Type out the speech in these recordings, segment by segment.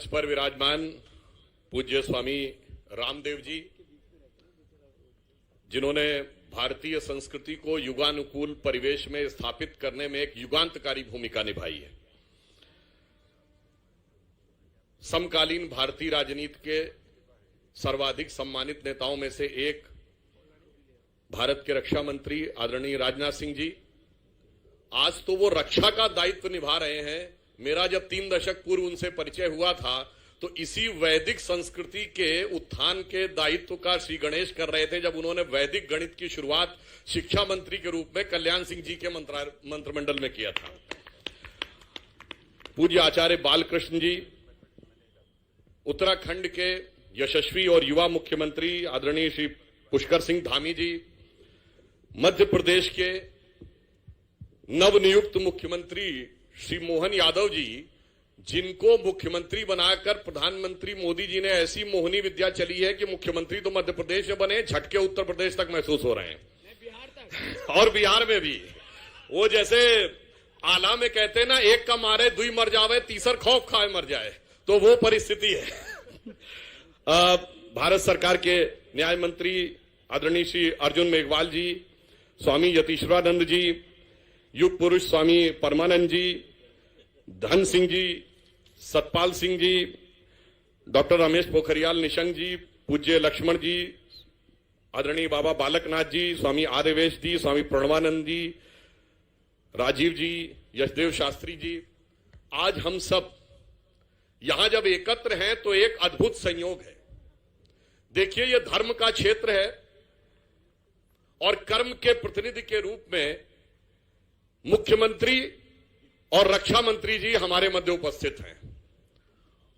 मंच पर विराजमान पूज्य स्वामी रामदेव जी, जिन्होंने भारतीय संस्कृति को युगानुकूल परिवेश में स्थापित करने में एक युगांतकारी भूमिका निभाई है। समकालीन भारतीय राजनीति के सर्वाधिक सम्मानित नेताओं में से एक भारत के रक्षा मंत्री आदरणीय राजनाथ सिंह जी आज तो वो रक्षा का दायित्व निभा रहे हैं। मेरा जब 3 दशक पूर्व उनसे परिचय हुआ था तो इसी वैदिक संस्कृति के उत्थान के दायित्व का श्री गणेश कर रहे थे, जब उन्होंने वैदिक गणित की शुरुआत शिक्षा मंत्री के रूप में कल्याण सिंह जी के मंत्रिमंडल में किया था। पूज्य आचार्य बालकृष्ण जी, उत्तराखंड के यशस्वी और युवा मुख्यमंत्री आदरणीय श्री पुष्कर सिंह धामी जी, मध्य प्रदेश के नवनियुक्त मुख्यमंत्री श्री मोहन यादव जी, जिनको मुख्यमंत्री बनाकर प्रधानमंत्री मोदी जी ने ऐसी मोहनी विद्या चली है कि मुख्यमंत्री तो मध्य प्रदेश में बने, झटके उत्तर प्रदेश तक महसूस हो रहे हैं और बिहार में भी। वो जैसे आला में कहते हैं ना, एक का मारे दुई मर जावे, तीसर खौफ खाए मर जाए, तो वो परिस्थिति है। भारत सरकार के न्याय मंत्री आदरणीय श्री अर्जुन मेघवाल जी, स्वामी यतीश्वरानंद जी, युग पुरुष स्वामी परमानंद जी, धन सिंह जी, सतपाल सिंह जी, डॉक्टर रमेश पोखरियाल निशंक जी, पूज्य लक्ष्मण जी, आदरणीय बाबा बालकनाथ जी, स्वामी आर्यवेश जी, स्वामी प्रणवानंद जी, राजीव जी, यशदेव शास्त्री जी, आज हम सब यहां जब एकत्र हैं तो एक अद्भुत संयोग है। देखिए, यह धर्म का क्षेत्र है और कर्म के प्रतिनिधि के रूप में मुख्यमंत्री और रक्षा मंत्री जी हमारे मध्य उपस्थित हैं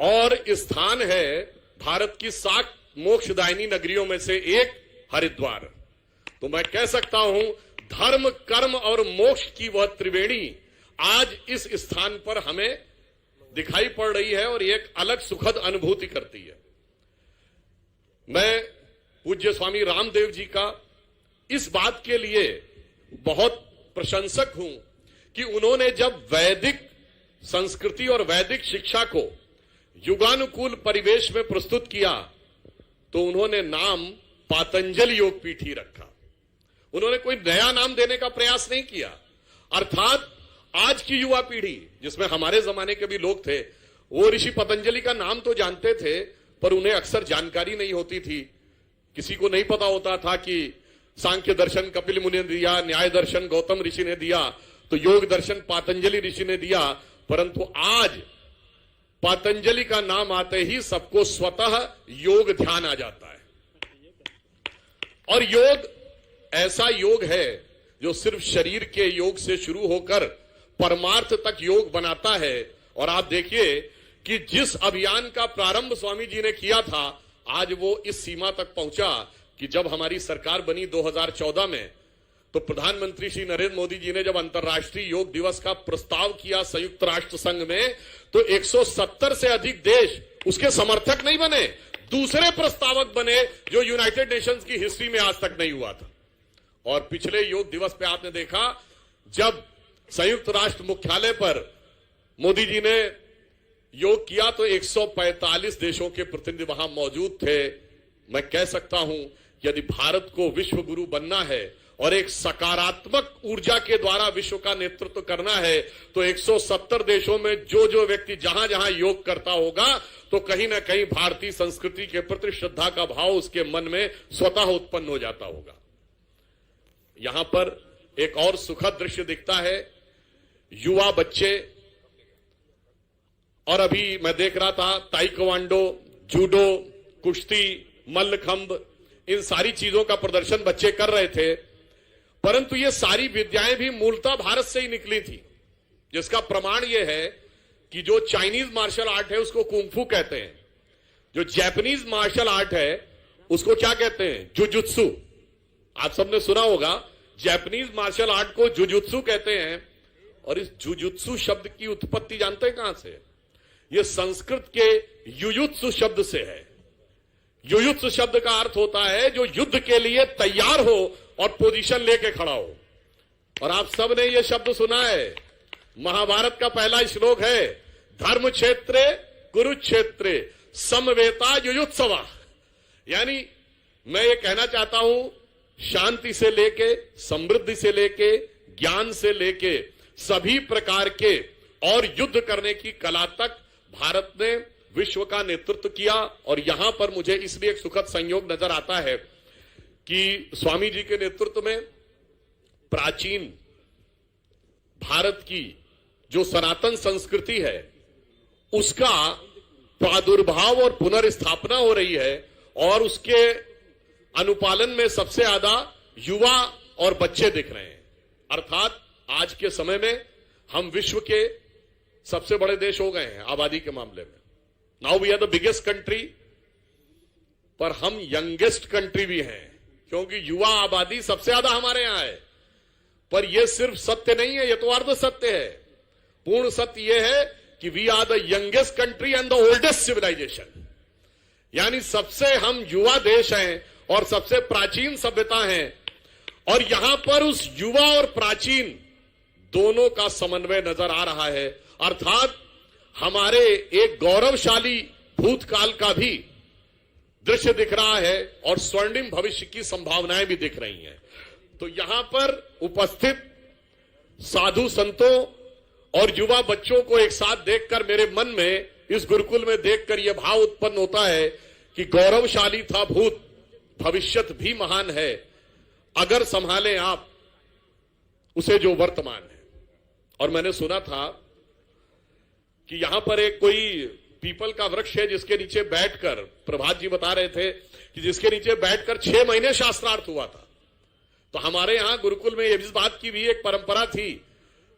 और स्थान है भारत की 7 मोक्षदायिनी नगरियों में से एक हरिद्वार। तो मैं कह सकता हूं, धर्म, कर्म और मोक्ष की वह त्रिवेणी आज इस स्थान पर हमें दिखाई पड़ रही है और एक अलग सुखद अनुभूति करती है। मैं पूज्य स्वामी रामदेव जी का इस बात के लिए बहुत प्रशंसक हूं कि उन्होंने जब वैदिक संस्कृति और वैदिक शिक्षा को युगानुकूल परिवेश में प्रस्तुत किया तो उन्होंने नाम पातंजलि योगपीठ ही रखा। उन्होंने कोई नया नाम देने का प्रयास नहीं किया। अर्थात आज की युवा पीढ़ी, जिसमें हमारे जमाने के भी लोग थे, वो ऋषि पतंजलि का नाम तो जानते थे, पर उन्हें अक्सर जानकारी नहीं होती थी। किसी को नहीं पता होता था कि सांख्य दर्शन कपिल मुनि ने दिया, न्याय दर्शन गौतम ऋषि ने दिया, तो योग दर्शन पातंजलि ऋषि ने दिया। परंतु आज पातंजलि का नाम आते ही सबको स्वतः योग ध्यान आ जाता है। और योग ऐसा योग है जो सिर्फ शरीर के योग से शुरू होकर परमार्थ तक योग बनाता है। और आप देखिए कि जिस अभियान का प्रारंभ स्वामी जी ने किया था, आज वो इस सीमा तक पहुंचा कि जब हमारी सरकार बनी 2014 में, तो प्रधानमंत्री श्री नरेंद्र मोदी जी ने जब अंतर्राष्ट्रीय योग दिवस का प्रस्ताव किया संयुक्त राष्ट्र संघ में, तो 170 से अधिक देश उसके समर्थक नहीं बने, दूसरे प्रस्तावक बने, जो यूनाइटेड नेशंस की हिस्ट्री में आज तक नहीं हुआ था। और पिछले योग दिवस पे आपने देखा, जब संयुक्त राष्ट्र मुख्यालय पर मोदी जी ने योग किया तो 145 देशों के प्रतिनिधि वहां मौजूद थे। मैं कह सकता हूं, यदि भारत को विश्व गुरु बनना है और एक सकारात्मक ऊर्जा के द्वारा विश्व का नेतृत्व करना है, तो 170 देशों में जो व्यक्ति जहां जहां योग करता होगा, तो कहीं ना कहीं भारतीय संस्कृति के प्रति श्रद्धा का भाव उसके मन में स्वतः उत्पन्न हो जाता होगा। यहां पर एक और सुखद दृश्य दिखता है। युवा बच्चे, और अभी मैं देख रहा था ताइक्वांडो, जूडो, कुश्ती, मल्लखंब, इन सारी चीजों का प्रदर्शन बच्चे कर रहे थे। परंतु ये सारी विद्याएं भी मूलतः भारत से ही निकली थी, जिसका प्रमाण यह है कि जो चाइनीज मार्शल आर्ट है उसको कुंग-फू कहते हैं, जो जापानीज मार्शल आर्ट है उसको क्या कहते हैं, जुजुत्सु। आप सबने सुना होगा, जापानीज मार्शल आर्ट को जुजुत्सु कहते हैं। और इस जुजुत्सु शब्द की उत्पत्ति जानते हैं कहां से? यह संस्कृत के युयुत्सु शब्द से है। युयुत्सु शब्द का अर्थ होता है जो युद्ध के लिए तैयार हो और पोजीशन लेके खड़ा हो। और आप सब ने यह शब्द सुना है, महाभारत का पहला श्लोक है, धर्म क्षेत्रे कुरुक्षेत्रे समवेता युयुत्सवा। यानी मैं ये कहना चाहता हूं, शांति से लेके, समृद्धि से लेके, ज्ञान से लेके, सभी प्रकार के और युद्ध करने की कला तक भारत ने विश्व का नेतृत्व किया। और यहां पर मुझे इसलिए एक सुखद संयोग नजर आता है कि स्वामी जी के नेतृत्व में प्राचीन भारत की जो सनातन संस्कृति है उसका प्रादुर्भाव और पुनर्स्थापना हो रही है, और उसके अनुपालन में सबसे ज्यादा युवा और बच्चे दिख रहे हैं। अर्थात आज के समय में हम विश्व के सबसे बड़े देश हो गए हैं आबादी के मामले में। Now we are the biggest country, पर हम यंगेस्ट कंट्री भी हैं, क्योंकि युवा आबादी सबसे ज्यादा हमारे यहां है। पर यह सिर्फ सत्य नहीं है, यह तो अर्ध सत्य है। पूर्ण सत्य यह है कि we are the youngest country and the oldest civilization. यानी सबसे हम युवा देश हैं और सबसे प्राचीन सभ्यता हैं, और यहां पर उस युवा और प्राचीन दोनों का समन्वय नजर आ रहा है। अर्थात हमारे एक गौरवशाली भूतकाल का भी दृश्य दिख रहा है और स्वर्णिम भविष्य की संभावनाएं भी दिख रही हैं। तो यहां पर उपस्थित साधु संतों और युवा बच्चों को एक साथ देखकर मेरे मन में, इस गुरुकुल में देखकर यह भाव उत्पन्न होता है कि गौरवशाली था भूत, भविष्यत भी महान है, अगर संभालें आप उसे जो वर्तमान है। और मैंने सुना था कि यहां पर एक कोई पीपल का वृक्ष है जिसके नीचे बैठकर, प्रभात जी बता रहे थे कि जिसके नीचे बैठकर 6 महीने शास्त्रार्थ हुआ था। तो हमारे यहां गुरुकुल में इस बात की भी एक परंपरा थी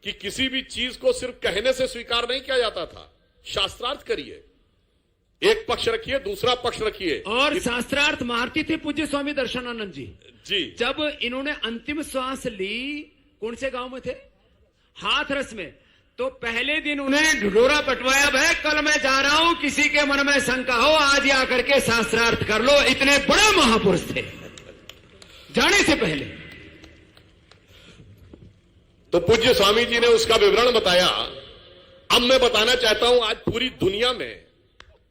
कि किसी भी चीज को सिर्फ कहने से स्वीकार नहीं किया जाता था, शास्त्रार्थ करिए, एक पक्ष रखिए, दूसरा पक्ष रखिए। और शास्त्रार्थ महारथी थे पूज्य स्वामी दर्शनानंद जी। जी, जब इन्होंने अंतिम श्वास ली, कौन से गांव में थे? हाथरस में। तो पहले दिन उन्हें ढिढोरा पटवाया, भाई कल मैं जा रहा हूं, किसी के मन में शंका हो आज ही आकर के शास्त्रार्थ कर लो। इतने बड़े महापुरुष थे जाने से पहले। तो पूज्य स्वामी जी ने उसका विवरण बताया। अब मैं बताना चाहता हूं, आज पूरी दुनिया में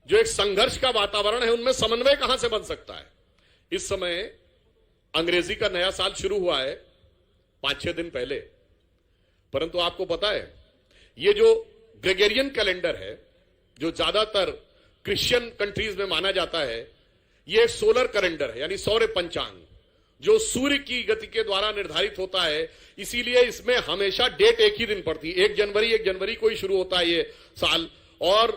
जो एक संघर्ष का वातावरण है, उनमें समन्वय कहां से बन सकता है। इस समय अंग्रेजी का नया साल शुरू हुआ है 5-6 दिन पहले, परंतु आपको पता है ये जो ग्रेगोरियन कैलेंडर है, जो ज्यादातर क्रिश्चियन कंट्रीज में माना जाता है, ये एक सोलर कैलेंडर है, यानी सौर पंचांग, जो सूर्य की गति के द्वारा निर्धारित होता है। इसीलिए इसमें हमेशा डेट एक ही दिन पड़ती है, 1 जनवरी को ही शुरू होता है ये साल, और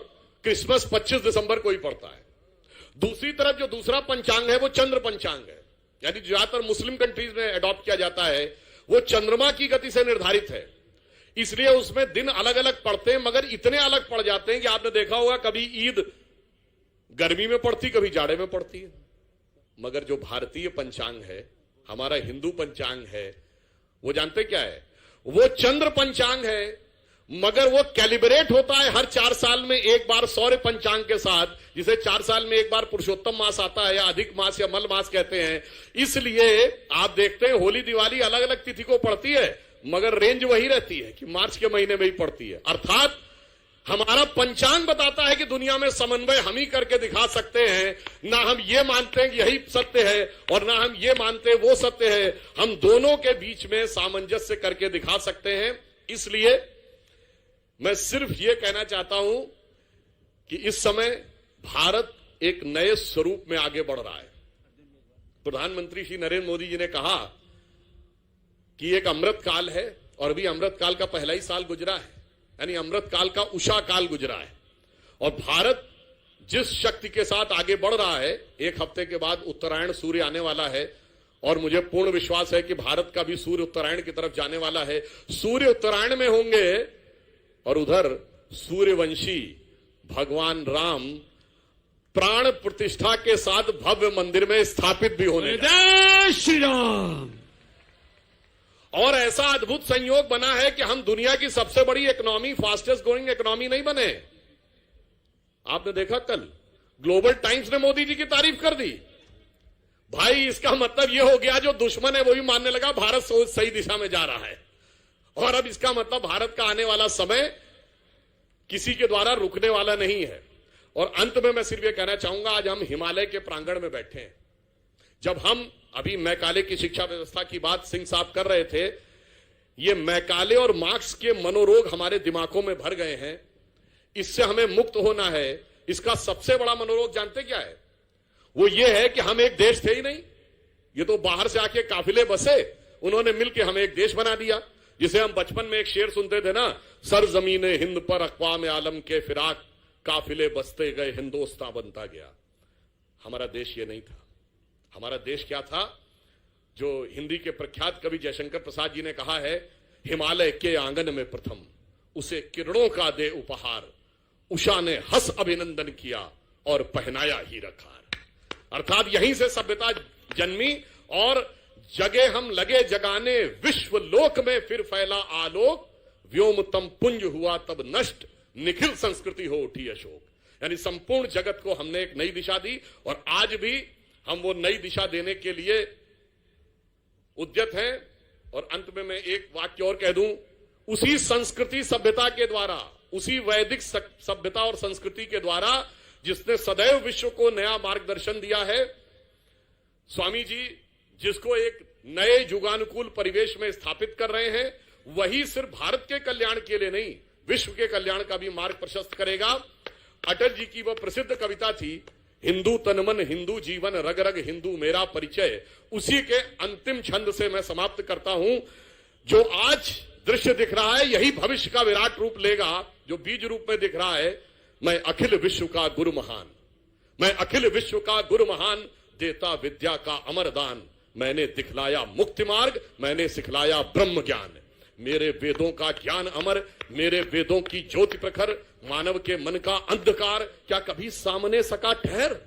क्रिसमस 25 दिसंबर को ही पड़ता है। दूसरी तरफ जो दूसरा पंचांग है वो चंद्र पंचांग है, यानी ज्यादातर मुस्लिम कंट्रीज में अडॉप्ट किया जाता है, वो चंद्रमा की गति से निर्धारित है। इसलिए उसमें दिन अलग अलग पड़ते हैं, मगर इतने अलग पड़ जाते हैं कि आपने देखा होगा कभी ईद गर्मी में पड़ती, कभी जाड़े में पड़ती है। मगर जो भारतीय पंचांग है, हमारा हिंदू पंचांग है, वो जानते क्या है? वो चंद्र पंचांग है, मगर वो कैलिब्रेट होता है हर 4 साल में एक बार सौर्य पंचांग के साथ, जिसे 4 साल में एक बार पुरुषोत्तम मास आता है, या अधिक मास या मल मास कहते हैं। इसलिए आप देखते हैं होली दिवाली अलग अलग तिथि को पड़ती है, मगर रेंज वही रहती है कि मार्च के महीने में ही पड़ती है। अर्थात हमारा पंचांग बताता है कि दुनिया में समन्वय हम ही करके दिखा सकते हैं। ना हम ये मानते हैं कि यही सत्य है, और ना हम ये मानते हैं वो सत्य है। हम दोनों के बीच में सामंजस्य करके दिखा सकते हैं। इसलिए मैं सिर्फ ये कहना चाहता हूं कि इस समय भारत एक नए स्वरूप में आगे बढ़ रहा है। प्रधानमंत्री श्री नरेंद्र मोदी जी ने कहा कि एक अमृत काल है, और अभी अमृत काल का पहला ही साल गुजरा है, यानी अमृत काल का उषा काल गुजरा है। और भारत जिस शक्ति के साथ आगे बढ़ रहा है, 1 हफ्ते के बाद उत्तरायण सूर्य आने वाला है, और मुझे पूर्ण विश्वास है कि भारत का भी सूर्य उत्तरायण की तरफ जाने वाला है। सूर्य उत्तरायण में होंगे, और उधर सूर्यवंशी भगवान राम प्राण प्रतिष्ठा के साथ भव्य मंदिर में स्थापित भी होने जय श्री राम। और ऐसा अद्भुत संयोग बना है कि हम दुनिया की सबसे बड़ी इकोनॉमी, फास्टेस्ट ग्रोइंग इकोनॉमी नहीं बने। आपने देखा कल ग्लोबल टाइम्स ने मोदी जी की तारीफ कर दी। भाई इसका मतलब यह हो गया जो दुश्मन है वो भी मानने लगा भारत सही दिशा में जा रहा है। और अब इसका मतलब भारत का आने वाला समय किसी के द्वारा रुकने वाला नहीं है। और अंत में मैं सिर्फ ये कहना चाहूंगा, आज हम हिमालय के प्रांगण में बैठे हैं। जब हम अभी मैकाले की शिक्षा व्यवस्था की बात सिंह साहब कर रहे थे, ये मैकाले और मार्क्स के मनोरोग हमारे दिमागों में भर गए हैं। इससे हमें मुक्त होना है। इसका सबसे बड़ा मनोरोग जानते क्या है? वो ये है कि हम एक देश थे ही नहीं। ये तो बाहर से आके काफिले बसे, उन्होंने मिलकर हमें एक देश बना दिया। जिसे हम बचपन में एक शेर सुनते थे ना, सर जमीने हिंद पर अक़वाम आलम के फिराक, काफिले बसते गए हिंदुस्तान बनता गया। हमारा देश ये नहीं था। हमारा देश क्या था? जो हिंदी के प्रख्यात कवि जयशंकर प्रसाद जी ने कहा है, हिमालय के आंगन में प्रथम उसे किरणों का दे उपहार, उषा ने हंस अभिनंदन किया और पहनाया हीरा-खार। अर्थात यहीं से सभ्यता जन्मी और जगे हम लगे जगाने, विश्व लोक में फिर फैला आलोक, व्योमतम पुंज हुआ तब नष्ट, निखिल संस्कृति हो उठी अशोक। यानी संपूर्ण जगत को हमने एक नई दिशा दी और आज भी हम वो नई दिशा देने के लिए उद्यत हैं। और अंत में मैं एक वाक्य और कह दूं, उसी संस्कृति सभ्यता के द्वारा, उसी वैदिक सभ्यता और संस्कृति के द्वारा जिसने सदैव विश्व को नया मार्गदर्शन दिया है, स्वामी जी जिसको एक नए युगानुकूल परिवेश में स्थापित कर रहे हैं, वही सिर्फ भारत के कल्याण के लिए नहीं, विश्व के कल्याण का भी मार्ग प्रशस्त करेगा। अटल जी की वह प्रसिद्ध कविता थी, हिंदू तन मन हिंदू जीवन, रग रग हिंदू मेरा परिचय। उसी के अंतिम छंद से मैं समाप्त करता हूं। जो आज दृश्य दिख रहा है, यही भविष्य का विराट रूप लेगा, जो बीज रूप में दिख रहा है। मैं अखिल विश्व का गुरु महान, मैं अखिल विश्व का गुरु महान, देता विद्या का अमर दान। मैंने दिखलाया मुक्ति मार्ग, मैंने सिखलाया ब्रह्म ज्ञान। मेरे वेदों का ज्ञान अमर, मेरे वेदों की ज्योति प्रखर, मानव के मन का अंधकार क्या कभी सामने सका ठहर।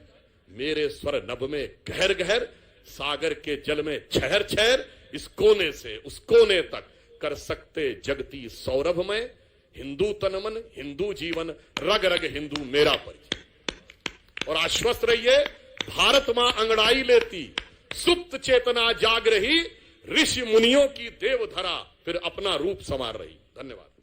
मेरे स्वर नभ में गहर गहर, सागर के जल में छहर छहर, इस कोने से उस कोने तक कर सकते जगती सौरभ में। हिंदू तन मन हिंदू जीवन, रग रग हिंदू मेरा परिचय। और आश्वस्त रहिए, भारत मां अंगड़ाई लेती, सुप्त चेतना जाग रही, ऋषि मुनियों की देवधरा फिर अपना रूप संवार रही। धन्यवाद।